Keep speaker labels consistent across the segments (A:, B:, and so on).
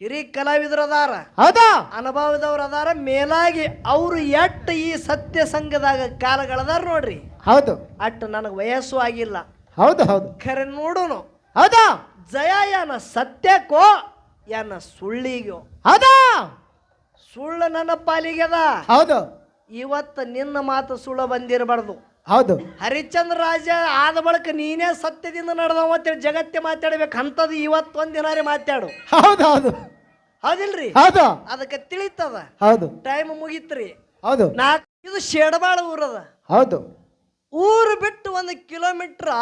A: ಹಿರಿ ಕಲಾವಿದರು ಅದಾರ,
B: ಹೌದಾ
A: ಅನುಭವದವ್ರು ಅದಾರ. ಮೇಲಾಗಿ ಅವರು ಎಟ್ಟು ಈ ಸತ್ಯ ಸಂಘದಾಗ ಕಾಲಗಳದಾರ ನೋಡ್ರಿ.
B: ಹೌದು
A: ಅಟ್ಟು ನನಗೆ ವಯಸ್ಸು ಆಗಿಲ್ಲ.
B: ಹೌದು ಹೌದು
A: ಖರೆ ನೋಡೋನು
B: ಹೌದಾ
A: ಜಯ ಯಾನ ಸತ್ಯಕ್ಕೋ ಯಾನ ಸುಳ್ಳಿಗೋ.
B: ಹೌದಾ
A: ಸುಳ್ಳು ನನ್ನ ಪಾಲಿಗೆದ.
B: ಹೌದು
A: ಇವತ್ತು ನಿನ್ನ ಮಾತು ಸುಳ್ಳು ಬಂದಿರಬಾರ್ದು.
B: ಹೌದು
A: ಹರಿಶ್ಚಂದ್ರ ರಾಜ ಆದ ಬಳಿಕ ನೀನೇ ಸತ್ಯದಿಂದ ನಡೆದವ ಅಂತೇಳಿ ಜಗತ್ತೇ ಮಾತಾಡ್ಬೇಕು. ಅಂತದ್ದು ಇವತ್ತು ಒಂದಿನಾರೇ ಮಾತಾಡು.
B: ಹೌದು ಹೌದು
A: ಹೌದಿಲ್ರಿ?
B: ಹೌದು
A: ಅದಕ್ಕೆ ತಿಳಿತದ.
B: ಹೌದು
A: ಟೈಮ್ ಮುಗಿತ್ರಿ.
B: ಹೌದು
A: ಇದು ಶೇಡಬಾಳ ಊರದ.
B: ಹೌದು
A: ಊರು ಬಿಟ್ಟು 1 ಕಿಲೋಮೀಟರ್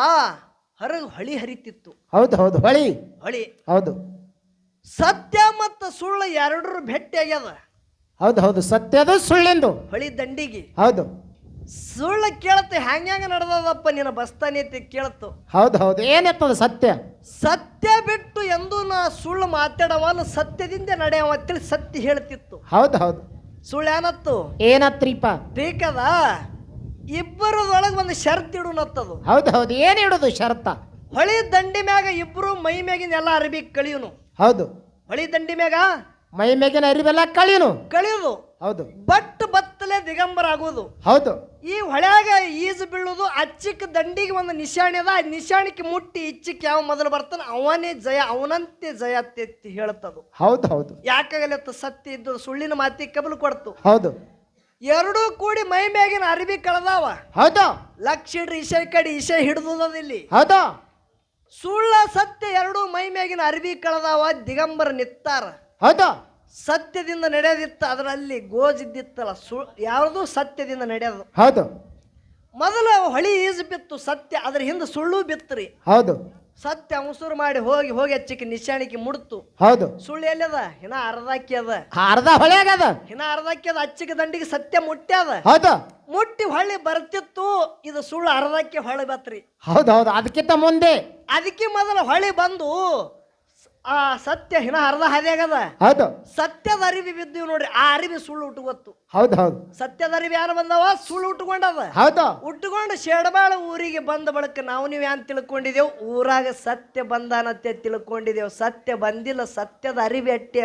A: ಹೊರಗೆ ಹೊಳಿ ಹರಿತಿತ್ತು.
B: ಹೌದು ಹೌದು ಹೊಳಿ
A: ಹೊಳಿ.
B: ಹೌದು
A: ಸತ್ಯ ಮತ್ತು ಸುಳ್ಳು ಎರಡರ ಭೇಟಿ ಆಗ್ಯದ.
B: ಹೌದು ಹೌದು ಸತ್ಯದ ಸುಳ್ಳೆಂದು
A: ಹೊಳಿ ದಂಡಿಗೆ.
B: ಹೌದು
A: ಸುಳ್ಳು ಕೇಳತ್ತೆ ಹ್ಯಾಂಗ ನಡೆದದಪ್ಪ ನಿನ್ನ ಬಸ್ತಾನಿ ಅಂತ ಕೇಳತ್ತು.
B: ಹೌದು ಹೌದು ಏನಿರ್ತದ ಸತ್ಯ.
A: ಸತ್ಯ ಬಿಟ್ಟು ಎಂದೂ ನಾ ಸುಳ್ಳು ಮಾತಾಡವನು, ಸತ್ಯದಿಂದ ನಡೆಯವ ಅಂತೇಳಿ ಸತ್ಯ ಹೇಳ್ತಿತ್ತು.
B: ಹೌದು ಹೌದು
A: ಸುಳ್ಳು ಏನತ್ತು
B: ಏನತ್ರಿಪ
A: ಬೇಕದ. ಇಬ್ಬರದೊಳಗೆ ಒಂದು ಶರ್ತ್ ಇಡುನತ್ತದು.
B: ಹೌದು ಹೌದು ಏನ್ ಇಡುದು ಶರ್ತ.
A: ಹೊಳಿ ದಂಡಿ ಮ್ಯಾಗ ಇಬ್ರು ಮೈ ಮ್ಯಾಗಿನ ಎಲ್ಲ ಅರಿಬಿ ಕಳಿಯುನು.
B: ಹೌದು
A: ಹೊಳಿ ದಂಡಿ ಮ್ಯಾಗ
B: ಮೈ ಮೇಗಿನ ಅರಿವೆಲ್ಲ ಕಳಿನು.
A: ಕಳಿಯುದು.
B: ಹೌದು
A: ಬಟ್ ಬತ್ತಲೆ ದಿಗಂಬರ ಆಗುದು.
B: ಹೌದು
A: ಈ ಹೊಳ್ಯಾಗ ಈಜು ಬೀಳುದು. ಅಚ್ಚಿಕ್ ದಂಡಿಗೆ ಒಂದು ನಿಶಾಣಿ ಅದ. ಆ ನಿಶಾಣಿಗೆ ಮುಟ್ಟಿ ಇಚ್ಚಿಕ್ ಯಾವ ಮೊದಲು ಬರ್ತಾನ ಅವನೇ ಜಯ, ಅವನಂತೆ ಜಯ ತೆತ್ತಿ ಹೇಳ್ತದು.
B: ಹೌದು ಹೌದು
A: ಯಾಕಾಗಲತ್ತ ಸತ್ಯ ಇದ್ದು ಸುಳ್ಳಿನ ಮಾತಿ ಕಬಲು ಕೊಡ್ತು.
B: ಹೌದು
A: ಎರಡೂ ಕೂಡಿ ಮೈ ಮ್ಯಾಗಿನ ಅರಿವಿ ಕಳೆದಾವ.
B: ಹೌದು
A: ಲಕ್ಷ ಇಡ್ರಿ ಇಶೆ ಕಡಿ ಇಶೆ ಹಿಡಿದುದಿಲ್ಲಿ.
B: ಹೌದು
A: ಸುಳ್ಳ ಸತ್ಯ ಎರಡೂ ಮೈ ಮ್ಯಾಗಿನ ಅರಿವಿ ಕಳೆದಾವ. ದಿಗಂಬರ ನಿತ್ತಾರ.
B: ಹೌದು
A: ಸತ್ಯದಿಂದ ನಡೆಯೋದಿತ್ತ, ಅದರಲ್ಲಿ ಗೋಜಿದ್ದಿತ್ತಲ್ಲ ಯಾವುದು ಸತ್ಯದಿಂದ ನಡೆಯೋದು.
B: ಹೌದು
A: ಮೊದಲು ಹೊಳಿ ಈಜು ಬಿತ್ತು ಸತ್ಯ, ಅದ್ರ ಹಿಂದೆ ಸುಳ್ಳು ಬಿತ್ತರಿ.
B: ಹೌದು
A: ಸತ್ಯ ಮುಸುರು ಮಾಡಿ ಹೋಗಿ ಹೋಗಿ ಹಚ್ಚಿಕ್ಕೆ ನಿಶಾಣಿಕೆ ಮುಡ್ತು.
B: ಹೌದು
A: ಸುಳ್ಳು ಎಲ್ಲದ ಹಿನ ಅರ್ಧಕ್ಕಿ ಅದ.
B: ಅರ್ಧ ಹೊಳೆಯಾಗದ.
A: ಹಿನ ಅರ್ಧಕ್ಕಿ ಅದ. ಅಚ್ಚಿಗೆ ದಂಡಿಗೆ ಸತ್ಯ ಮುಟ್ಟ್ಯಾದ.
B: ಹೌದು
A: ಮುಟ್ಟಿ ಹೊಳ್ಳಿ ಬರ್ತಿತ್ತು. ಇದು ಸುಳ್ಳು ಅರ್ಧಕ್ಕೆ ಹೊಳ್ಳಿ ಬತ್ರಿ.
B: ಹೌದು ಹೌದು ಅದಕ್ಕಿಂತ ಮುಂದೆ
A: ಅದಕ್ಕೆ ಮೊದಲು ಹೊಳಿ ಬಂದು ಆ ಸತ್ಯ ಹಿನ ಅರ್ಧ ಹಾದಿಯಾಗದ.
B: ಹೌದು
A: ಸತ್ಯದ ಅರಿವಿ ಬಿದ್ದೀವಿ ನೋಡ್ರಿ. ಆ ಅರಿವಿ ಸುಳ್ಳು ಉಟ್ಕೊತ್ತು.
B: ಹೌದು ಹೌದು
A: ಸತ್ಯದ ಅರಿವಿ ಯಾರು ಬಂದವ? ಸುಳ್ಳು ಉಟ್ಕೊಂಡದ.
B: ಹೌದು
A: ಉಟ್ಕೊಂಡು ಶೇಡಬಾಳ ಊರಿಗೆ ಬಂದ ಬಳಿಕ ನಾವು ನೀವು ಏನ್ ತಿಳ್ಕೊಂಡಿದ್ದೇವು? ಊರಾಗ ಸತ್ಯ ಬಂದಾನತ್ತೆ ತಿಳ್ಕೊಂಡಿದ್ದೇವು. ಸತ್ಯ ಬಂದಿಲ್ಲ. ಸತ್ಯದ ಅರಿವಿ ಅಟ್ಟೆ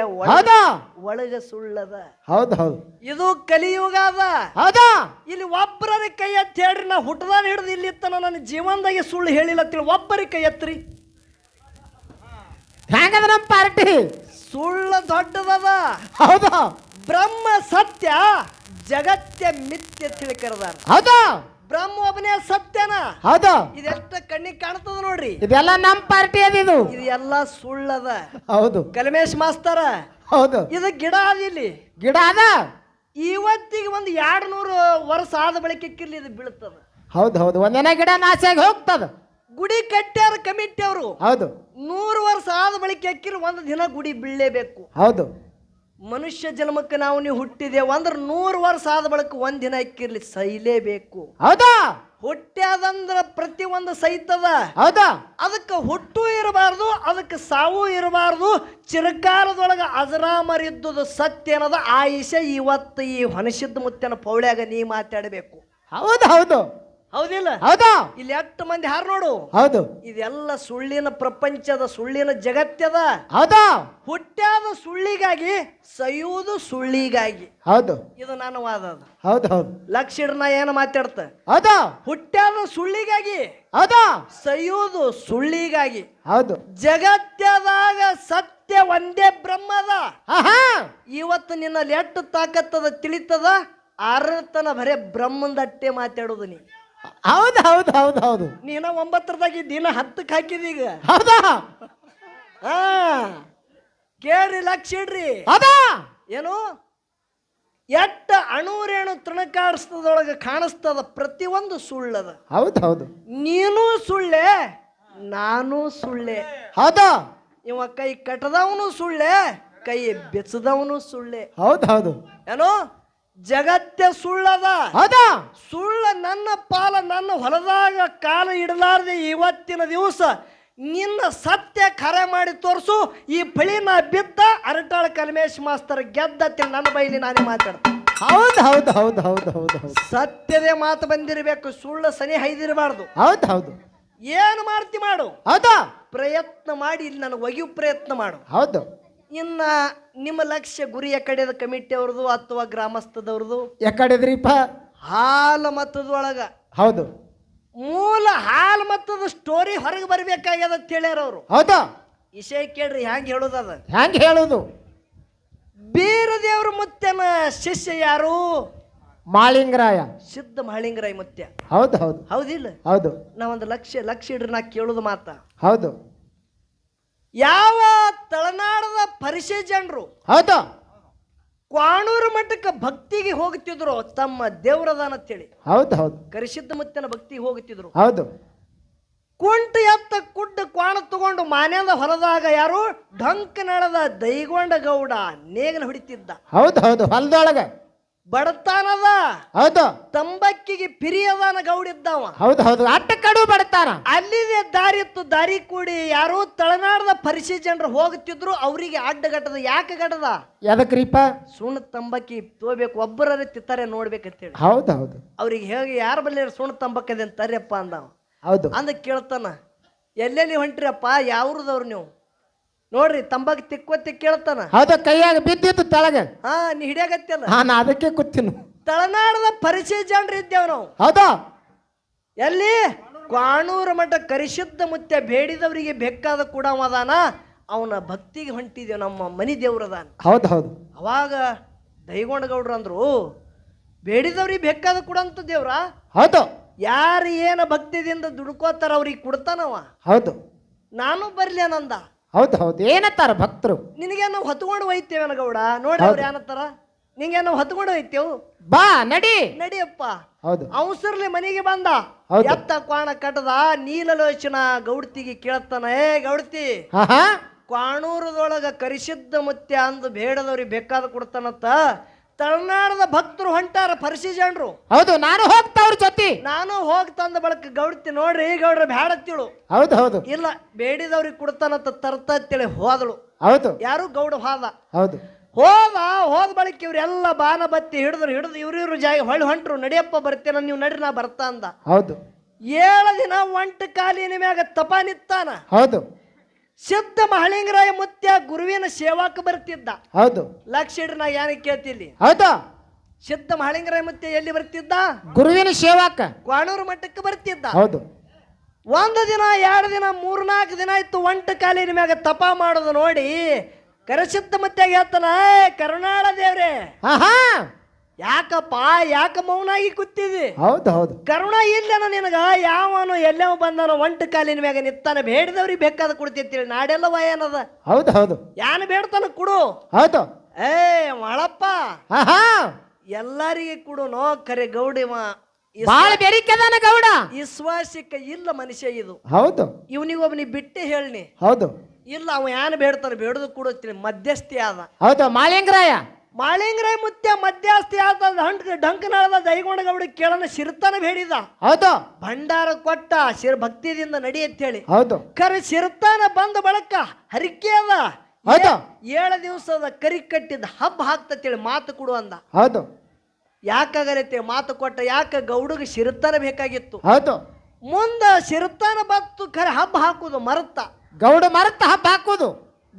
A: ಒಳಗ ಸುಳ್ಳದ.
B: ಹೌದು ಹೌದು
A: ಇದು ಕಲಿಯುಗ ಅದ.
B: ಹೌದಾ
A: ಇಲ್ಲಿ ಒಬ್ಬರ ಕೈ ಎತ್ತಿ ಹೇಳ್ರಿ. ನಾ ಹುಟ್ಟದಾನ ಹಿಡಿದು ಇಲ್ಲಿ ಇತ್ತನ ನನ್ನ ಜೀವನದಾಗೆ ಸುಳ್ಳು ಹೇಳಿಲ್ಲ ತಿಳಿ ಒಬ್ಬರಿಗೆ ಕೈ ಎತ್ರಿ.
B: ಹೆಂಗದ ನಮ್ಮ ಪಾರ್ಟಿ?
A: ಸುಳ್ಳು ದೊಡ್ಡದದ.
B: ಹೌದಾ
A: ಬ್ರಹ್ಮ ಸತ್ಯ ಜಗತ್ಯ ಮಿಥ್ಯ ತಿಳ್ಕರದಾರ.
B: ಹೌದಾ
A: ಬ್ರಹ್ಮ ಒಬ್ಬನೇ ಸತ್ಯನ.
B: ಹೌದು
A: ಇದೆಷ್ಟ ಕಣ್ಣಿಗೆ ಕಾಣ್ತದ ನೋಡ್ರಿ.
B: ಇದೆಲ್ಲ ನಮ್ಮ ಪಾರ್ಟಿ ಅದಿದು.
A: ಇದು ಎಲ್ಲ ಸುಳ್ಳದ.
B: ಹೌದು
A: ಕಲ್ಮೇಶ್ ಮಾಸ್ತರ
B: ಹೌದು
A: ಇದು ಗಿಡ ಅದಿಲ್ಲಿ.
B: ಗಿಡ ಅದ.
A: ಇವತ್ತಿಗೆ ಒಂದು 200 ವರ್ಷ ಆದ ಬಳಿಕ ಕಿಲ್ಲಿ ಇದು ಬೀಳ್ತದ.
B: ಹೌದು ಹೌದು ಒಂದಿನ ಗಿಡ ನಾಶಾಗಿ ಹೋಗ್ತದ.
A: ಗುಡಿ ಕಟ್ಟ್ಯಾರ ಕಮಿಟಿ ಅವರು.
B: ಹೌದು
A: 100 ವರ್ಷ ಆದ ಬಳಿಕ ಎಕ್ಕಿರಿ ಒಂದು ದಿನ ಗುಡಿ ಬೀಳಲೇಬೇಕು.
B: ಹೌದು
A: ಮನುಷ್ಯ ಜನ್ಮಕ್ಕೆ ನಾವು ನೀವು ಹುಟ್ಟಿದೇವು ಅಂದ್ರೆ 100 ವರ್ಷ ಆದ ಬಳಿಕ ಒಂದ್ ದಿನ ಎಕ್ಕಿರ್ಲಿ ಸೈಲೇಬೇಕು.
B: ಹೌದಾ
A: ಹುಟ್ಟ್ಯಾದಂದ್ರ ಪ್ರತಿ ಒಂದು ಸೈತದ.
B: ಹೌದಾ
A: ಅದಕ್ಕೆ ಹುಟ್ಟು ಇರಬಾರ್ದು, ಅದಕ್ಕೆ ಸಾವು ಇರಬಾರ್ದು. ಚಿರಕಾಲದೊಳಗ ಅಜರಾಮರಿದ್ದುದು ಸತ್ಯ ಏನದ ಆಯುಷ ಇವತ್ತು ಈ ಹೊನಸಿದ್ದ ಮುತ್ತನ ಪೌಳ್ಯಾಗ ನೀ ಮಾತಾಡಬೇಕು.
B: ಹೌದು ಹೌದು
A: ಹೌದಿಲ್ಲ?
B: ಹೌದಾ
A: ಇಲ್ಲಿ ಎಷ್ಟು ಮಂದಿ ಹಾರು ನೋಡು.
B: ಹೌದು
A: ಇದೆಲ್ಲ ಸುಳ್ಳಿನ ಪ್ರಪಂಚದ ಸುಳ್ಳಿನ ಜಗತ್ತದ.
B: ಹೌದಾ
A: ಹುಟ್ಟ್ಯಾದ ಸುಳ್ಳಿಗಾಗಿ ಸಯುವುದು ಸುಳ್ಳಿಗಾಗಿ.
B: ಹೌದು
A: ಇದು ನನ್ನ ವಾದ ಅದ.
B: ಹೌದು ಹೌದು
A: ಲಕ್ಷ ನಾ ಏನು ಮಾತಾಡ್ತ?
B: ಹೌದಾ
A: ಹುಟ್ಟ್ಯಾದ ಸುಳ್ಳಿಗಾಗಿ
B: ಹೌದಾ
A: ಸಯುವುದು ಸುಳ್ಳಿಗಾಗಿ.
B: ಹೌದು
A: ಜಗತ್ತದಾಗ ಸತ್ಯ ಒಂದೇ ಬ್ರಹ್ಮದ.
B: ಆಹಾ
A: ಇವತ್ತು ನಿನ್ನಲ್ಲಿ ಎಷ್ಟು ತಾಕತ್ತದ ತಿಳಿತದ? ಆರತನ ಬರೇ ಬ್ರಹ್ಮಂದಟ್ಟೆ ಮಾತಾಡೋದು ನೀ.
B: ಹೌದು ಹೌದು ಹೌದು ಹೌದು
A: ನೀನ 9 ದಿನ 10ಕ್ಕೆ ಹಾಕಿದೀಗ.
B: ಹೌದಾ
A: ಹಾ ಕೇಳ್ರಿ ಲಕ್ಷ ಇಡ್ರಿ.
B: ಹೌದಾ
A: ಏನು ಎಟ್ಟ ಅಣುರೇಣು ತೃಣಕಾಡಿಸ್ತದೊಳಗೆ ಕಾಣಿಸ್ತದ ಪ್ರತಿಯೊಂದು ಸುಳ್ಳದ.
B: ಹೌದು ಹೌದು
A: ನೀನು ಸುಳ್ಳೆ, ನಾನು ಸುಳ್ಳೆ.
B: ಹೌದಾ
A: ಇವ ಕೈ ಕಟ್ಟದವನು ಸುಳ್ಳೆ, ಕೈ ಬೆಚ್ಚದವನು ಸುಳ್ಳೆ.
B: ಹೌದು ಹೌದು
A: ಏನೋ ಜಗತ್ತೇ ಸುಳ್ಳದ.
B: ಹೌದಾ
A: ಸುಳ್ಳ ನನ್ನ ಪಾಲ ನನ್ನ ಹೊಲದಾಗ ಕಾಲ ಇಡಲಾರ್ದೆ ಇವತ್ತಿನ ದಿವಸ ನಿನ್ನ ಸತ್ಯ ಖರೆ ಮಾಡಿ ತೋರಿಸು. ಈ ಫಳಿನ ಬಿದ್ದ ಅರಟಾಳ ಕಲ್ಮೇಶ್ ಮಾಸ್ತರ್ ಗೆದ್ದತ್ತೆ ನನ್ನ ಬೈಲಿ ನಾನೇ ಮಾತಾಡ್ತೇನೆ.
B: ಹೌದು ಹೌದು ಹೌದು ಹೌದು ಹೌದು ಹೌದು
A: ಸತ್ಯದೇ ಮಾತು ಬಂದಿರಬೇಕು. ಸುಳ್ಳ ಸನಿ ಹೈದಿರಬಾರ್ದು.
B: ಹೌದು ಹೌದು
A: ಏನು ಮಾಡ್ತಿ ಮಾಡು.
B: ಹೌದಾ
A: ಪ್ರಯತ್ನ ಮಾಡಿ ಇಲ್ಲಿ ನನಗೆ ಒಗಿಯು ಪ್ರಯತ್ನ ಮಾಡು.
B: ಹೌದು
A: ಇನ್ನ ನಿಮ್ಮ ಲಕ್ಷ್ಯ ಗುರಿ ಕಡೆದ ಕಮಿಟಿ ಅವ್ರದ್ದು ಅಥವಾ ಗ್ರಾಮಸ್ಥದವ್ರದ್ದು
B: ಯಾಕಡಿದ್ರಿಪ್ಪ?
A: ಹಾಲು ಮತದೊಳಗ
B: ಹೌದು
A: ಮೂಲ ಹಾಲು ಮತದ ಸ್ಟೋರಿ ಹೊರಗೆ ಬರ್ಬೇಕಾಗ್ಯದ ಅಂತ ಹೇಳ್ಯಾರ ಅವರು.
B: ಹೌದಾ?
A: ವಿಷಯ ಕೇಳ್ರಿ ಹ್ಯಾಂಗ ಹೇಳುದದ.
B: ಹೆಂಗ್ ಹೇಳುದು?
A: ಬೀರದೇವ್ರ ಮುತ್ಯನ ಶಿಷ್ಯ ಯಾರು?
B: ಮಾಳಿಂಗರಾಯ.
A: ಸಿದ್ಧ ಮಾಳಿಂಗರಾಯ ಮುತ್ಯ.
B: ಹೌದು ಹೌದು
A: ಹೌದಿಲ್ಲ?
B: ಹೌದು
A: ನಾ ಒಂದು ಲಕ್ಷ್ಯ ಇಡ್ರಿ ನಾ ಕೇಳುದು ಮಾತ.
B: ಹೌದು
A: ಯಾವ ತಳನಾಡದ ಪರಿಸೆ ಜನರು
B: ಹೌದು
A: ಕ್ವಾಣೂರು ಮಠಕ್ಕೆ ಭಕ್ತಿಗೆ ಹೋಗುತ್ತಿದ್ರು, ತಮ್ಮ ದೇವರದಾನ ಅಂತೇಳಿ
B: ಹೌದು ಹೌದು
A: ಕರಿಸಿದ್ಧ ಮುತ್ತನ ಭಕ್ತಿಗೆ ಹೋಗುತ್ತಿದ್ರು.
B: ಹೌದು
A: ಕುಂಟ ಎತ್ತ ಕುಡ್ಡ ಕ್ವಾಣ ತಗೊಂಡು ಮಾನ್ಯದ ಹೊಲದಾಗ ಯಾರು ಢಂಕ ನಡದ ದೈಗೊಂಡ ಗೌಡ ನೇಗನ ಹೊಡಿತಿದ್ದ.
B: ಹೌದು ಹೌದು ಹೊಲದೊಳಗ
A: ಬಡತಾನದ
B: ಹೌದು
A: ತಂಬಕ್ಕಿಗೆ ಪಿರಿಯದಾನ ಗೌಡಿದ್ದವ.
B: ಹೌದು ಹೌದು ಅಟ್ಟ ಕಡು ಬಡತಾನ.
A: ಅಲ್ಲಿದೆ ದಾರಿ ಇತ್ತು, ದಾರಿ ಕೂಡಿ ಯಾರು ತಳನಾಡದ ಪರಿಸೆ ಜನರು ಹೋಗುತ್ತಿದ್ರು, ಅವರಿಗೆ ಅಡ್ಡಗಟ್ಟದ. ಯಾಕೆ ಗಟ್ಟದ?
B: ಎದಕ್ರಿಪ್ಪ?
A: ಸುಣ್ಣ ತಂಬಕ್ಕಿ ತೋಬೇಕು, ಒಬ್ಬರ ತಿತ್ತಾರೆ ನೋಡ್ಬೇಕಂತೇಳಿ.
B: ಹೌದು ಹೌದು
A: ಅವ್ರಿಗೆ ಹೇಗೆ ಯಾರ ಬಲ್ಲಿ ಸುಣ್ಣ ತಂಬಕ್ಕದೆ ಅಂತಾರ್ಯಪ್ಪ ಅಂದವ.
B: ಹೌದು
A: ಅಂದ ಕೇಳ್ತಾನ, ಎಲ್ಲೆಲ್ಲಿ ಹೊಂಟ್ರಿಯಪ್ಪ, ಯಾವ್ರದವ್ರು ನೀವು ನೋಡ್ರಿ ತಂಬಾಕು ತಿಕ್ಕೋತಿ ಕೇಳ್ತಾನ.
B: ಹೌದು ಕೈಯಾಗ ಬಿದ್ದಿತ್ತು ತೆಳಗ.
A: ಹಾ ನೀ ಹಿಡಿಯಾಗತ್ತಿಲ್ಲ.
B: ನಾ ಅದಕ್ಕೆ ಕೂತೀನಿ.
A: ತಳನಾಡದ ಪರಿಚಯ ಜನರು ಇದ್ದೇವ್ ನಾವು.
B: ಹೌದಾ?
A: ಎಲ್ಲಿ? ಕ್ವಾಣೂರ ಮಠ ಕರಿಸಿದ್ಧ ಮುತ್ಯ ಬೇಡಿದವರಿಗೆ ಬೇಕಾದ ಕೂಡ ಅದಾನ, ಅವನ ಭಕ್ತಿಗೆ ಹೊಂಟಿದ್ದೇವೆ, ನಮ್ಮ ಮನಿ ದೇವ್ರದಾನ.
B: ಹೌದು ಹೌದು
A: ಅವಾಗ ದೈಗೊಂಡ ಗೌಡ್ರು ಅಂದ್ರು, ಬೇಡಿದವ್ರಿಗೆ ಬೇಕಾದ ಕೂಡ ಅಂತ ದೇವ್ರ.
B: ಹೌದು
A: ಯಾರು ಏನ ಭಕ್ತಿದಿಂದ ದುಡ್ಕೋತಾರ ಅವ್ರಿಗೆ ಕೊಡ್ತಾನವ.
B: ಹೌದು
A: ನಾನು ಬರ್ಲಿ ಅನ್ನಂದ.
B: ಹೌದು ಹೌದು ಏನತ್ತಾರ ಭಕ್ತರು?
A: ನಿನಗೆ ನಾವು ಹೊತ್ಕೊಂಡು ಒಯ್ತೇವೆ ಗೌಡ. ನೋಡಿ ಅವ್ರು ಏನತ್ತಾರ, ನಿಂಗೆ ನಾವು ಹೊತ್ಕೊಂಡು ಒಯ್ತೇವು,
B: ಬಾ ನಡಿ
A: ನಡಿಯಪ್ಪ.
B: ಹೌದು
A: ಅವಸರ್ಲಿ ಮನೆಗೆ ಬಂದ.
B: ಹೌದು.
A: ಎತ್ತ ಕ್ವಾಣ ಕಟ್ಟದ ನೀಲಲೋಚನ ಗೌಡ್ತಿಗೆ ಕೇಳ್ತಾನ, ಏ ಗೌಡ್ತಿ,
B: ಹಾ
A: ಕ್ವಾಣೂರದೊಳಗ ಕರಿಸಿದ್ದ ಮುತ್ಯ ಅಂದು ಬೇಡದವ್ರಿಗೆ ಬೇಕಾದ ಕೊಡ್ತಾನತ್ತ. ತಳನಾಡದ ಭಕ್ತರು ಹೊಂಟಾರ ಪರಿಸಿ ಜನರು.
B: ಹೌದು ನಾನು ಹೋಗ್ತಾವ್ರ ಜೊತೆ.
A: ನಾನು ಹೋಗಿ ತಂದ ಬಳಕ ಗೌಡ್ತಿ ನೋಡ್ರಿ ಗೌಡ್ರ ಬ್ಯಾಡತ್ತಿಳು.
B: ಹೌದು ಹೌದು
A: ಇಲ್ಲ ಬೇಡಿದವ್ರಿಗೆ ಕೊಡ್ತಾನಂತ ತರ್ತೇಳಿ ಹೋದಳು.
B: ಹೌದು
A: ಯಾರು ಗೌಡ ಹೋದ.
B: ಹೌದು
A: ಹೋದ ಬಳಿಕ ಇವ್ರೆಲ್ಲ ಬಾನ ಬತ್ತಿ ಹಿಡಿದ್ರು ಇವ್ರಿವ್ರು ಜಾಗ ಹೊಳ್ಳಿ ಹೊಂಟ್ರು. ನಡಿಯಪ್ಪ ಬರ್ತೇನ, ನೀವು ನಡಿ ನಾ ಬರ್ತಾ ಅಂದ.
B: ಹೌದು
A: 7 ದಿನ ಒಂಟ ಕಾಲಿನ ಮ್ಯಾಗ ತಪ ನಿತ್ತಾನ.
B: ಹೌದು
A: ಸಿದ್ಧ ಮಹಳಿಂಗರಾಯ ಮುತ್ಯ ಗುರುವಿನ ಸೇವಾಕ ಬರ್ತಿದ್ದ.
B: ಹೌದು
A: ಲಕ್ಷ ಇಡ್ರಿ ನಾ ಏನಕ್ಕೆ ಕೇಳ್ತಿಲ್ಲಿ.
B: ಹೌದು
A: ಸಿದ್ಧ ಮಹಳಿಂಗರಾಯ ಮುತ್ಯ ಎಲ್ಲಿ ಬರ್ತಿದ್ದ?
B: ಗುರುವಿನ ಸೇವಾಕ
A: ಕ್ವಾಣೂರು ಮಠಕ್ಕೆ ಬರ್ತಿದ್ದ.
B: ಹೌದು
A: 1 ದಿನ 2 ದಿನ 3-4 ದಿನ ಆಯ್ತು ಒಂಟ ಕಾಲಿನ ಮ್ಯಾಗ ತಪ ಮಾಡೋದು ನೋಡಿ ಕರಸಿದ್ಧ ಮುತ್ಯಾಗ ಹೇಳ್ತಾನ, ಕರುಣಾಳ ದೇವ್ರೆ ಯಾಕಪ್ಪ ಯಾಕ ಮೌನಾಗಿ ಕೂತಿದಿ?
B: ಹೌದು ಹೌದು
A: ಕರುಣ ಇಲ್ಲೇನ ನಿನಗ? ಯಾವನು ಎಲ್ಲವ ಬಂದಾನ ಒಂಟ ಕಾಲಿನ ಮ್ಯಾಗ ನಿತ್ತಾನ, ಬೇಡದವ್ರಿಗೆ ಬೇಕಾದ ಕೊಡ್ತಿರ್ತೇಳಿ ನಾಡೆಲ್ಲ ಏನದ?
B: ಹೌದು ಹೌದು
A: ಯಾನು ಬೇಡ್ತಾನ ಕೊಡು.
B: ಹೌದು
A: ಏ ಮಳಪ್ಪ ಎಲ್ಲರಿಗೆ ಕೊಡು. ನೋ ಕರೆ ಗೌಡಿವ
B: ಬಾಳ ಬೆರಿಕೆದಾನ ಗೌಡ.
A: ವಿಶ್ವಾಸಿಕ ಇಲ್ಲ ಮನುಷ್ಯ ಇದು.
B: ಹೌದು
A: ಇವನಿಗೊಬ್ಬನಿಗೆ ಬಿಟ್ಟು ಹೇಳಿ.
B: ಹೌದು
A: ಇಲ್ಲ ಅವ ಯಾನು ಬೇಡ್ತಾನೆ ಬೇಡದು ಕೊಡುತ್ತೀನಿ. ಮಧ್ಯಸ್ಥಿ ಆದ.
B: ಹೌದು ಮಾಳಿಂಗರಾಯ
A: ಮುತ್ಯ ಮಧ್ಯಸ್ಥಿ ಆದ. ಢಂಕನಾಳದ ದೈಗೊಂಡ ಗೌಡ ಕೇಳನ ಸಿರ್ತಾನ ಬೇಡಿದ.
B: ಹೌದು
A: ಭಂಡಾರ ಕೊಟ್ಟ ಭಕ್ತಿದಿಂದ ನಡಿ ಅಂತ ಹೇಳಿ.
B: ಹೌದು
A: ಕರೆ ಸಿರ್ತಾನ ಬಂದ ಬಳಕ ಹರಿಕೆ ಅದ.
B: ಹೌದು
A: 7 ದಿವಸದ ಕರಿ ಕಟ್ಟಿದ ಹಬ್ಬ ಹಾಕ್ತೇಳಿ ಮಾತು ಕೊಡು ಅಂದ.
B: ಹೌದು
A: ಯಾಕಾಗಲೈತೆ ಮಾತು ಕೊಟ್ಟ? ಯಾಕ ಗೌಡಗೆ ಸಿರ್ತಾನ ಬೇಕಾಗಿತ್ತು.
B: ಹೌದು
A: ಮುಂದ ಸಿರ್ತಾನ ಬತ್ತು ಖರೆ ಹಬ್ಬ ಹಾಕುದು ಮರತ್ತ.
B: ಗೌಡ ಮರತ್ತ ಹಬ್ಬ ಹಾಕುದು.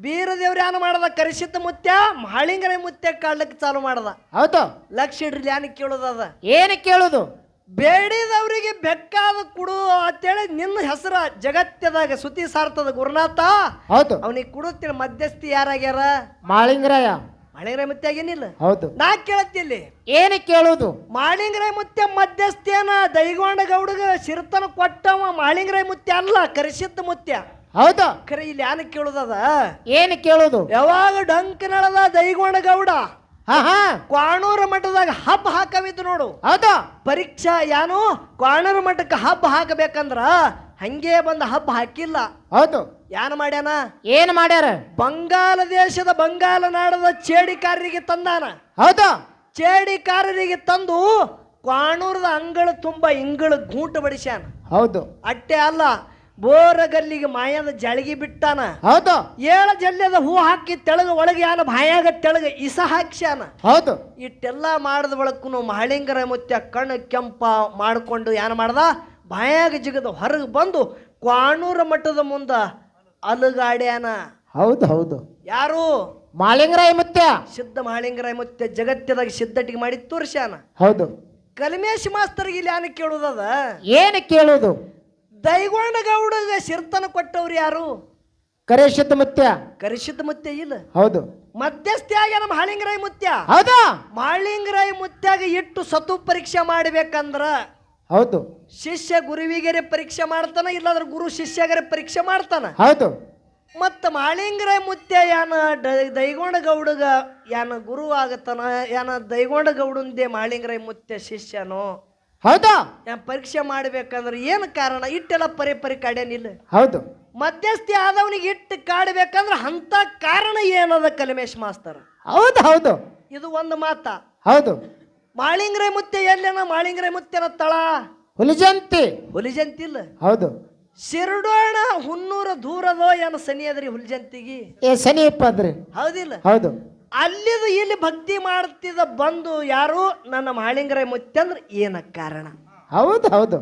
A: ಬೀರದೇವ್ರ ಯಾನ ಮಾಡದ ಕರಿಸಿದ್ದ ಮುತ್ಯ ಮಹಳಿಂಗರಾಯ ಮುತ್ಯ ಕಾಡ್ಲಕ್ಕೆ ಚಾಲು ಮಾಡದ.
B: ಹೌದು
A: ಲಕ್ಷ ಇಡ್ರಿ ಯಾನ ಕೇಳುದದ?
B: ಏನು ಕೇಳುದು?
A: ಬೇಡಿದವರಿಗೆ ಬೆಕ್ಕಾದ ಕೊಡು ಅಂತೇಳಿ ನಿನ್ನ ಹೆಸರ ಜಗತ್ತದಾಗ ಸುದ್ದಿ ಸಾರ್ತದ ಗುರುನಾಥ.
B: ಹೌದು
A: ಅವನಿಗೆ ಕೊಡುತ್ತೇಳಿ. ಮಧ್ಯಸ್ಥಿ ಯಾರಾಗ್ಯಾರ?
B: ಮಾಳಿಂಗರಾಯ.
A: ಮಹಳಿಂಗರಾಯ ಮುತ್ಯ ಆಗೇನಿಲ್ಲ.
B: ಹೌದು
A: ನಾ ಕೇಳತ್ತಿಲ್ಲಿ
B: ಏನು ಕೇಳುದು?
A: ಮಹಳಿಂಗರಾಯ ಮುತ್ಯ ಮಧ್ಯಸ್ಥಿಯನ ದೈಗೊಂಡ ಗೌಡಗ ಸಿರ್ತನ ಕೊಟ್ಟವ ಮಹಳಿಂಗರಾಯ ಮುತ್ಯ ಅಲ್ಲ, ಕರಿಸಿದ್ದ ಮುತ್ಯ.
B: ಹೌದು
A: ಖರೆ ಇಲ್ಲಿ ಯಾನ ಕೇಳುದದ?
B: ಏನು ಕೇಳುದು?
A: ಯಾವಾಗ ಡಂಕನಳದ ದೈಗೊಂಡ ಗೌಡ ಕ್ವಾಣೂರ ಮಠದಾಗ ಹಬ್ಬ ಹಾಕವಿದ್ದು ನೋಡು.
B: ಹೌದು
A: ಪರೀಕ್ಷಾ ಯಾನು ಕ್ವಾಣೂರ ಮಠಕ್ಕೆ ಹಬ್ಬ ಹಾಕಬೇಕಂದ್ರ ಹಂಗೆ ಬಂದ ಹಬ್ಬ ಹಾಕಿಲ್ಲ.
B: ಹೌದು
A: ಯಾನ ಮಾಡ್ಯಾನ?
B: ಏನು ಮಾಡ್ಯಾರ?
A: ಬಂಗಾಲ ದೇಶದ ಬಂಗಾಲ ನಾಡದ ಚೇಡಿಕಾರರಿಗೆ ತಂದಾನ.
B: ಹೌದು
A: ಚೇಡಿಕಾರರಿಗೆ ತಂದು ಕ್ವಾಣೂರದ ಅಂಗಳ ತುಂಬಾ ಇಂಗಳ ಗೂಟ ಬಡಿಸ್ಯಾನ.
B: ಹೌದು
A: ಅಟ್ಟೆ ಅಲ್ಲ, ಬೋರಗಲ್ಲಿಗೆ ಮಾಯದ ಜಳಗಿ ಬಿಟ್ಟಾನ.
B: ಹೌದು
A: 7 ಜಲ್ಯದ ಹೂ ಹಾಕಿ ತೆಳಗ ಒಳಗೆ ಯಾನ ಬಾಯಾಗ ತೆಳಗ ಇಸ ಹಾಕ್ಸ್ಯಾನ.
B: ಹೌದು
A: ಇಟ್ಟೆಲ್ಲ ಮಾಡಿದ ಬಳಕು ಮಹಳಿಂಗರಾಯ ಮುತ್ಯ ಕಣ್ಣು ಕೆಂಪ ಮಾಡಿಕೊಂಡು ಯಾನ ಮಾಡ್ದ? ಬಾಯಾಗ ಜಿಗದ ಹೊರಗೆ ಬಂದು ಕ್ವಾಣೂರ ಮಠದ ಮುಂದ ಅಲುಗಾಡ್ಯಾನ.
B: ಹೌದು ಹೌದು.
A: ಯಾರು?
B: ಮಾಳಿಂಗರಾಯ ಮುತ್ಯ.
A: ಸಿದ್ಧ ಮಹಾಲಿಂಗರಾಯ ಮುತ್ಯ ಜಗತ್ತದಾಗ ಸಿದ್ಧಟಿಗೆ ಮಾಡಿ ತೋರ್ಸ್ಯಾನ.
B: ಹೌದು.
A: ಕಲ್ಮೇಶ್ ಮಾಸ್ತರ್ಗೆ ಇಲ್ಲಿ ಯಾನ ಕೇಳುದದ?
B: ಏನು ಕೇಳುದು?
A: ದೈಗೊಂಡ ಗೌಡಗ ಸಿರ್ತನ ಕೊಟ್ಟವ್ರು ಯಾರು?
B: ಕರೇಶಿದ್ದ ಮುತ್ಯ.
A: ಕರಿಸಿದ್ದ ಮುತ್ಯ ಇಲ್ಲ.
B: ಹೌದು.
A: ಮಧ್ಯಸ್ಥಿ ಆಗ್ಯಾನ ಮಹಾಲಿಂಗರಾಯ ಮುತ್ಯ.
B: ಹೌದಾ?
A: ಮಹಾಲಿಂಗರಾಯ ಮುತ್ಯಾಗ ಇಟ್ಟು ಸತು ಪರೀಕ್ಷೆ ಮಾಡ್ಬೇಕಂದ್ರ
B: ಹೌದು.
A: ಶಿಷ್ಯ ಗುರುವಿಗೆರೆ ಪರೀಕ್ಷೆ ಮಾಡ್ತಾನ, ಇಲ್ಲಾಂದ್ರೆ ಗುರು ಶಿಷ್ಯಗರೆ ಪರೀಕ್ಷೆ ಮಾಡ್ತಾನ.
B: ಹೌದು.
A: ಮತ್ತ ಮಹಾಲಿಂಗರಾಯ ಮುತ್ಯ ಯಾನ ದೈಗೊಂಡ ಗೌಡಗ ಯಾನ ಗುರು ಆಗತಾನ, ಯಾನ ದೈಗೊಂಡ ಗೌಡಂದೇ ಮಹಾಲಿಂಗರಾಯ ಮುತ್ಯ ಶಿಷ್ಯನೋ?
B: ಹೌದಾ?
A: ಯಾನ್ ಪರೀಕ್ಷೆ ಮಾಡ್ಬೇಕಂದ್ರೆ ಏನು ಕಾರಣ? ಇಟ್ಟೆಲ್ಲ ಪರಿ ಕಾಡ್ಯಾನಿಲ್ಲ.
B: ಹೌದು.
A: ಮಧ್ಯಸ್ಥಿ ಆದವನಿಗೆ ಇಟ್ಟು ಕಾಡ್ಬೇಕಂದ್ರ ಅಂತ ಕಾರಣ ಏನದ ಕಲ್ಮೇಶ್ ಮಾಸ್ತರ್?
B: ಹೌದು ಹೌದು.
A: ಇದು ಒಂದು ಮಾತ.
B: ಹೌದು.
A: ಮಾಳಿಂಗರಾಯ ಮುತ್ಯ ಎಲ್ಲೇನ? ಮಾಳಿಂಗರಾಯ ಮುತ್ಯನ ತಳ
B: ಹುಲಿಜಂತಿ.
A: ಹುಲಿಜಂತಿಲ್ಲ.
B: ಹೌದು.
A: ಶಿರಡೋಣ ಹುನ್ನೂರ ದೂರದೋ ಏನು ಸನಿ ಅದ್ರಿ ಹುಲಿಜಂತಿಗಿ?
B: ಏ ಸನಿಯಪ್ಪ ಅದ್ರಿ.
A: ಹೌದಿಲ್ಲ?
B: ಹೌದು.
A: ಅಲ್ಲಿದು ಇಲ್ಲಿ ಭಕ್ತಿ ಮಾಡ್ತಿದ್ದ ಬಂದು ಯಾರು? ನನ್ನ ಮಾಳಿಂಗರಾಯ ಮುತ್ಯ ಅಂದ್ರೆ ಏನ ಕಾರಣ?
B: ಹೌದು ಹೌದು.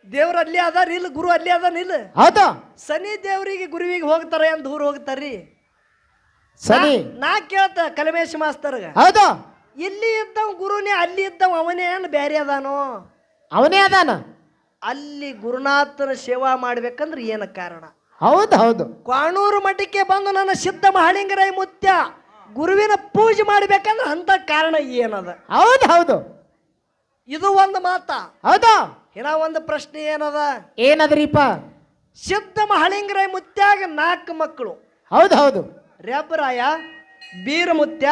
A: ದೇವ್ರ ಅಲ್ಲಿ ಅದಾರ ಇಲ್ಲ, ಗುರು ಅಲ್ಲಿ ಅದಾನ ಇಲ್ಲ?
B: ಹೌದು.
A: ಸನಿ ದೇವ್ರಿಗೆ ಗುರುವಿಗೆ ಹೋಗ್ತಾರ ಏನ್ ದೂರ ಹೋಗ್ತಾರ್ರಿ?
B: ಸನಿ.
A: ನಾ ಕೇಳ್ತ ಕಲ್ಮೇಶ್ ಮಾಸ್ತರ್ಗ,
B: ಹೌದು.
A: ಇಲ್ಲಿ ಇದ್ದವ ಗುರುನೇ, ಅಲ್ಲಿ ಇದ್ದವ ಅವನೇ ಏನ್ ಬ್ಯಾರೆ ಅದಾನೋ?
B: ಅವನೇ ಅದಾನ.
A: ಅಲ್ಲಿ ಗುರುನಾಥನ ಸೇವಾ ಮಾಡ್ಬೇಕಂದ್ರೆ ಏನ ಕಾರಣ?
B: ಹೌದು ಹೌದು.
A: ಕ್ವಾಣೂರು ಮಠಕ್ಕೆ ಬಂದು ನನ್ನ ಸಿದ್ಧ ಮಹಾಲಿಂಗರಾಯ ಮುತ್ಯ ಗುರುವಿನ ಪೂಜೆ ಮಾಡ್ಬೇಕಂದ್ರೆ ಅಂತ ಕಾರಣ ಏನದ?
B: ಹೌದು ಹೌದು.
A: ಇದು ಒಂದು ಮಾತ.
B: ಹೌದು.
A: ಇನ್ನ ಒಂದು ಪ್ರಶ್ನೆ ಏನದ?
B: ಏನದ್ರಿಪ್ಪ?
A: ಸಿದ್ಧ ಮಹಾಲಿಂಗರಾಯ ಮುತ್ಯಾಗ 4 ಮಕ್ಕಳು.
B: ಹೌದು ಹೌದು.
A: ರೇಪರಾಯ, ಬೀರ ಮುತ್ಯ,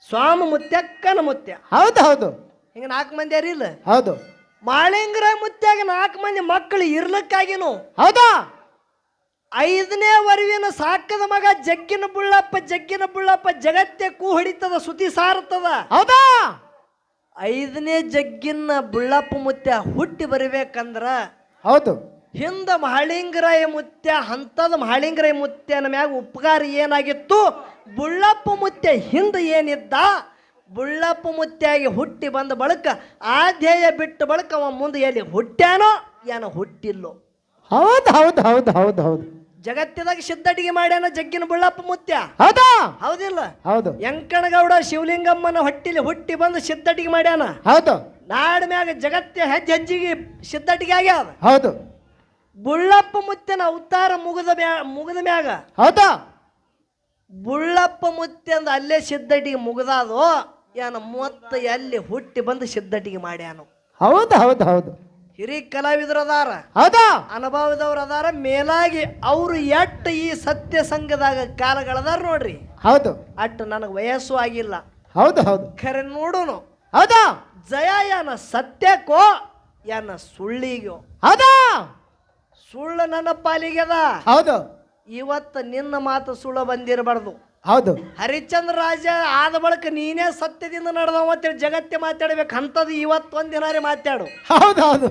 A: ಸ್ವಾಮ ಮುತ್ಯ, ಕನ ಮುತ್ಯ.
B: ಹೌದು ಹೌದು.
A: ಹಿಂಗ 4 ಮಂದಿ ಯಾರಿಲ್ಲ?
B: ಹೌದು.
A: ಮಹಾಲಿಂಗರಾಯ ಮುತ್ಯಾಗ 4 ಮಂದಿ ಮಕ್ಕಳು ಇರ್ಲಕ್ಕಾಗಿನು
B: ಹೌದಾ?
A: 5ನೇ ವರುವಿನ ಸಾಕದ ಮಗ ಜಗ್ಗಿನ ಬುಳ್ಳಪ್ಪ ಜಗತ್ತೆ ಕೂ ಹೊಡಿತದ, ಸುತಿ ಸಾರ್ತದ.
B: ಹೌದಾ?
A: 5ನೇ ಜಗ್ಗಿನ ಬುಳ್ಳಪ್ಪ ಮುತ್ಯ ಹುಟ್ಟಿ ಬರಬೇಕಂದ್ರ
B: ಹೌದು.
A: ಹಿಂದ ಮಹಾಲಿಂಗರಾಯ ಮುತ್ಯ ಅಂತದ ಮಹಾಲಿಂಗರಾಯ ಮುತ್ಯನ ಮ್ಯಾಗ ಉಪಕಾರ ಏನಾಗಿತ್ತು? ಬುಳ್ಳಪ್ಪ ಮುತ್ಯ ಹಿಂದ ಏನಿದ್ದ? ಬುಳ್ಳಪ್ಪ ಮುತ್ಯಾಗಿ ಹುಟ್ಟಿ ಬಂದ ಬಳಕ ಆಧ್ಯಾಯ ಬಿಟ್ಟ ಬಳಕ ಅವ ಮುಂದೆ ಎಲ್ಲಿ ಹುಟ್ಟ್ಯಾನೋ ಏನೋ ಹುಟ್ಟಿಲ್ಲೋ?
B: ಹೌದು ಹೌದು ಹೌದು ಹೌದು ಹೌದು.
A: ಜಗತ್ತಿದಾಗ ಸಿದ್ಧಟಿಗೆ ಮಾಡ್ಯಾನ ಜಗ್ಗಿನ ಬುಳ್ಳಪ್ಪ ಮುತ್ಯ.
B: ಹೌದಾ?
A: ಹೌದಿಲ್ಲ?
B: ಹೌದು.
A: ಯಂಕಣಗೌಡ ಶಿವಲಿಂಗಮ್ಮನ ಹೊಟ್ಟಿಲಿ ಹುಟ್ಟಿ ಬಂದು ಸಿದ್ಧಟಿಗೆ ಮಾಡ್ಯಾನ.
B: ಹೌದು.
A: ನಾಡ ಮ್ಯಾಗ ಜಗತ್ತೆ ಹೆಜ್ಜೆಗೆ ಸಿದ್ಧಟಿಗೆ ಆಗ್ಯಾದ.
B: ಹೌದು.
A: ಬುಳ್ಳಪ್ಪ ಮುತ್ಯನ ಅವತಾರ ಮುಗದ ಮ್ಯಾಗ
B: ಹೌದಾ?
A: ಬುಳ್ಳಪ್ಪ ಮುತ್ಯ ಅಂದ ಅಲ್ಲೇ ಸಿದ್ಧಟಿಗೆ ಮುಗದಾದೋ ಏನ ಮೊತ್ತ ಎಲ್ಲಿ ಹುಟ್ಟಿ ಬಂದು ಸಿದ್ಧಟಿಗೆ ಮಾಡ್ಯಾನು?
B: ಹೌದು ಹೌದು ಹೌದು.
A: ಹಿರಿ ಕಲಾವಿದರು ಅದಾರ,
B: ಹೌದಾ?
A: ಅನುಭವದವ್ರು ಅದಾರ, ಮೇಲಾಗಿ ಅವರು ಎಟ್ಟು ಈ ಸತ್ಯ ಸಂಘದಾಗ ಕಾಲಗಳದಾರ ನೋಡ್ರಿ.
B: ಹೌದು.
A: ಅಟ್ಟು ನನಗೆ ವಯಸ್ಸು ಆಗಿಲ್ಲ.
B: ಹೌದು ಹೌದು.
A: ಖರೆ ನೋಡುನು
B: ಹೌದಾ?
A: ಜಯ ಏನ ಸತ್ಯಕ್ಕೋ ಏನ ಸುಳ್ಳಿಗೋ?
B: ಹೌದಾ?
A: ಸುಳ್ಳು ನನ್ನ ಪಾಲಿಗೆದ.
B: ಹೌದು.
A: ಇವತ್ತು ನಿನ್ನ ಮಾತು ಸುಳ್ಳು ಬಂದಿರಬಾರ್ದು.
B: ಹೌದು.
A: ಹರಿಶ್ಚಂದ್ರ ರಾಜ ಆದ ಬಳಿಕ ನೀನೇ ಸತ್ಯದಿಂದ ನಡೆದವ ಅಂತೇಳಿ ಜಗತ್ತೆ ಮಾತಾಡ್ಬೇಕು. ಅಂತದ್ದು ಇವತ್ತೊಂದಿನಾರೇ ಮಾತಾಡು.
B: ಹೌದು ಹೌದು.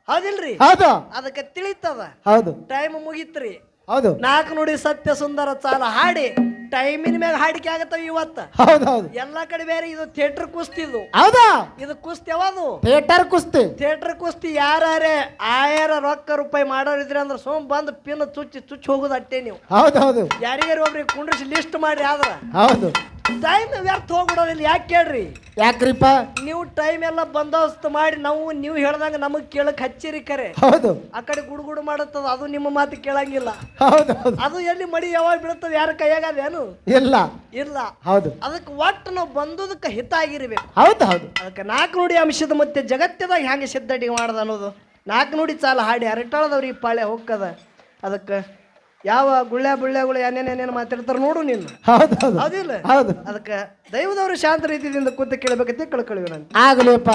A: ಹೌದಿಲ್ರಿ?
B: ಹೌದು.
A: ಅದಕ್ಕೆ ತಿಳಿತದ.
B: ಹೌದು.
A: ಟೈಮ್ ಮುಗಿತ್ರಿ.
B: ಹೌದು.
A: 4 ನುಡಿ ಸತ್ಯ ಸುಂದರ ಚಾಲ ಹಾಡಿ ಟೈಮಿನ ಮ್ಯಾಗ ಹಾಡಿಕೆ ಆಗತ್ತವ ಇವತ್ತ.
B: ಹೌದು ಹೌದು.
A: ಎಲ್ಲಾ ಕಡೆ ಬೇರೆ. ಇದು ಥಿಯೇಟರ್ ಕುಸ್ತಿದು.
B: ಹೌದಾ?
A: ಇದು ಕುಸ್ತಿ ಯಾವುದು?
B: ಥಿಯೇಟರ್ ಕುಸ್ತಿ.
A: ಥಿಯೇಟರ್ ಕುಸ್ತಿ ಯಾರೇ ಆಯಾರ ರೊಕ್ಕ ರೂಪಾಯಿ ಮಾಡೋರಿದ್ರಿ ಅಂದ್ರೆ ಸುಮ್ ಬಂದು ಪಿನ್ ಚುಚ್ಚಿ ಹೋಗುದು ಅಟ್ಟೆ ನೀವು.
B: ಹೌದು ಹೌದು.
A: ಯಾರಿಗಾರ ಒಬ್ರಿಗೆ ಕುಂಡ್ರಿಸಿ ಲಿಸ್ಟ್ ಮಾಡ್ರಿ. ಆದ್ರ
B: ಹೌದು.
A: ಟೈಮ್ ವ್ಯರ್ಥ ಹೋಗ್ಬಿಡೋದಿಲ್ಲ. ಯಾಕೆ ಕೇಳ್ರಿ?
B: ಯಾಕ್ರಿಪ್ಪ?
A: ನೀವು ಟೈಮ್ ಎಲ್ಲ ಬಂದೋಬಸ್ತ್ ಮಾಡಿ ನೀವು ಹೇಳ್ದಂಗ ನಮಗ್ ಕೇಳಕ್ ಹಚ್ಚಿರಿ. ಕರೆ
B: ಹೌದು.
A: ಆ ಕಡೆ ಗುಡುಗುಡು ಮಾಡುತ್ತದ, ಅದು ನಿಮ್ಮ ಮಾತು ಕೇಳಂಗಿಲ್ಲ.
B: ಹೌದು ಹೌದು.
A: ಅದು ಎಲ್ಲಿ ಮಡಿ ಯಾವಾಗ ಬೀಳ್ತದ ಯಾರ ಕೈಯಾಗದೇನು?
B: ಇಲ್ಲ
A: ಇಲ್ಲ.
B: ಹೌದು.
A: ಅದಕ್ಕೆ ಒಟ್ಟು ನಾವು ಬಂದದಕ್ಕೆ ಹಿತ ಆಗಿರ್ಬೇಕು.
B: ಹೌದು ಹೌದು.
A: ಅದಕ್ಕೆ 4 ನುಡಿ ಅಂಶದ ಮತ್ತೆ ಜಗತ್ತದಾಗ ಹೆಂಗೆ ಸಿದ್ಧಟಿಗೆ ಮಾಡದ ಅನ್ನೋದು 4 ನುಡಿ ಚಾಲ ಹಾಡಿ ಅರಟಾಳದವ್ರಿಗೆ ಪಾಳೆ ಹೋಗ್ತದ. ಅದಕ್ಕೆ ಯಾವ ಗುಳ್ಳೆಗಳು ಏನೇನೇನೇನು ಮಾತಾಡ್ತಾರ ನೋಡು ನೀನು.
B: ಹೌದು ಹೌದು.
A: ಹೌದಿಲ್ಲ?
B: ಹೌದು.
A: ಅದಕ್ಕೆ ದೈವದವರು ಶಾಂತ ರೀತಿಯಿಂದ ಕೂತು ಕೇಳಬೇಕಂತ ಕಳ್ಕೊಳ್ಳಿ.
B: ಆಗಲಿಪ್ಪ.